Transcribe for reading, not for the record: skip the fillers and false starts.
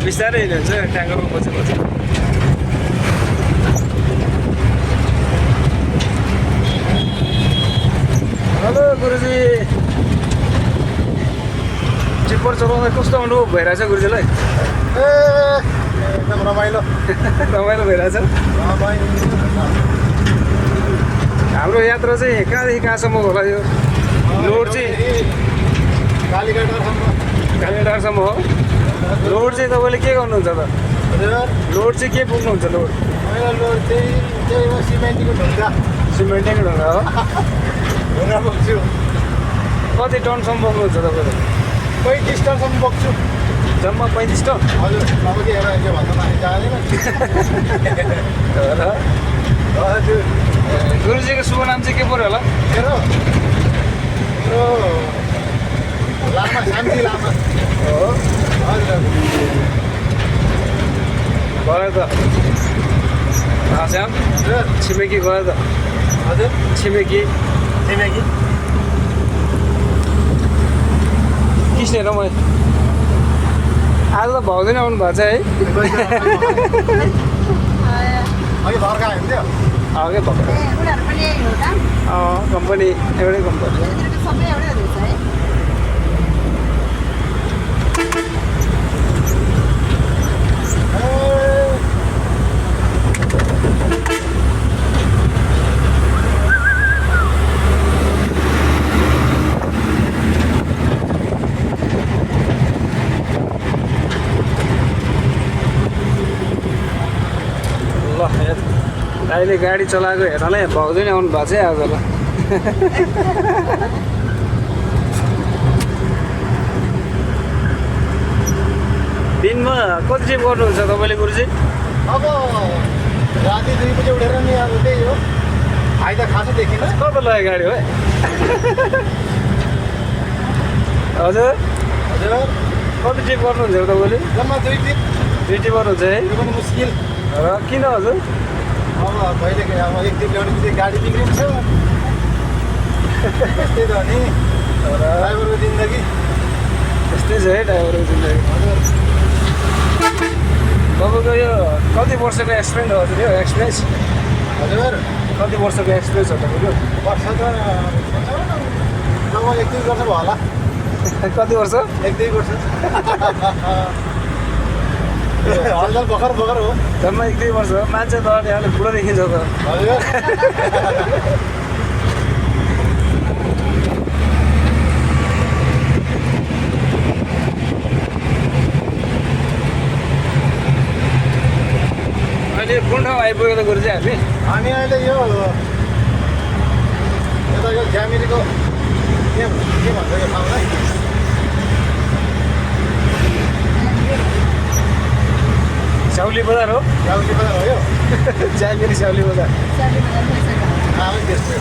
बिस्तारै हिँड्नुहुन्छ ट्याङ्करमा पछि पछि। हेलो गुरुजी, टिप्पर चलाउँदा कस्तो अनुभव भइरहेछ गुरुजीलाई? एकदम रमाइलो रमाइलो भइरहेछ। हाम्रो यात्रा चाहिँ कहाँदेखि कहाँसम्म होला? यो लोड चाहिँ कालीघाटसम्म हो। लोड चाहिँ तपाईँले के गर्नुहुन्छ त? लोड चाहिँ के पुग्नुहुन्छ? लोड सिमेन्टिङ ढुङ्गा हो। कति टनसम्म बोक्नुहुन्छ तपाईँले? 35 टनसम्म बोक्छु। जम्मा 35 टन? हजुर। अब के भन्दा माथि जाँदैन। हजुर। गुरुजीको शुभ नाम चाहिँ के पऱ्यो होला? मेरो लामा, शान्ति लामा हो। हजुर। गयो त श्याम? छिमेकी गयो त? हजुर। छिमेकी किस्ने रमाइ आज त भाउदैन आउनु भएको छ है? अघि भर्खर आयो नि अघि भएको कम्पनी एउटै कम्पनी। अहिले गाडी चलाएको हेर्नलाई भाउजू नै आउनु भएको छ आज ल। दिनमा कति ट्रिप गर्नुहुन्छ तपाईँले गुरुजी? अब राति 2 बजे उठेर नि अब त्यही हो। आइदा खासै देखिन। कता लाग्यो गाडी हो? हजुर हजुर। कति ट्रिप गर्नुहुन्छ तपाईँले? जम्मा 2 ट्रिप। 2 ट्रिप गर्नुहुन्छ है? यो पनि मुस्किल। र किन हजुर? अब कहिले अब 1 ट्रिप ल्याउने बित्तिकै गाडी बिग्रिन्छ। त्यस्तै त नि ड्राइभरको जिन्दगी। त्यस्तै छ है ड्राइभरको जिन्दगी। हजुर। तपाईँको यो कति वर्षको एक्सपिरियन्स हो हजुर? यो एक्सपिरियन्स हजुर। कति वर्षको एक्सपिरियन्स हो तपाईँको? वर्ष त लगभग 1-2 वर्ष भयो होला। कति वर्ष? 1-2 वर्ष। हलचल भर्खर हो। जम्मा 1-2 वर्ष हो। मान्छे त यहाँले बुढो देखिन्छ त। हजुर। अहिले कुन ठाउँ आइपुगेको त गुरुजी हामी? हामी अहिले यो यता यो ज्यामिरीको के भन्छ यो ठाउँलाई? स्याउली बजार हो। गाउँले बजार हो यो। ज्यामिरी स्याउली बजार। त्यस्तै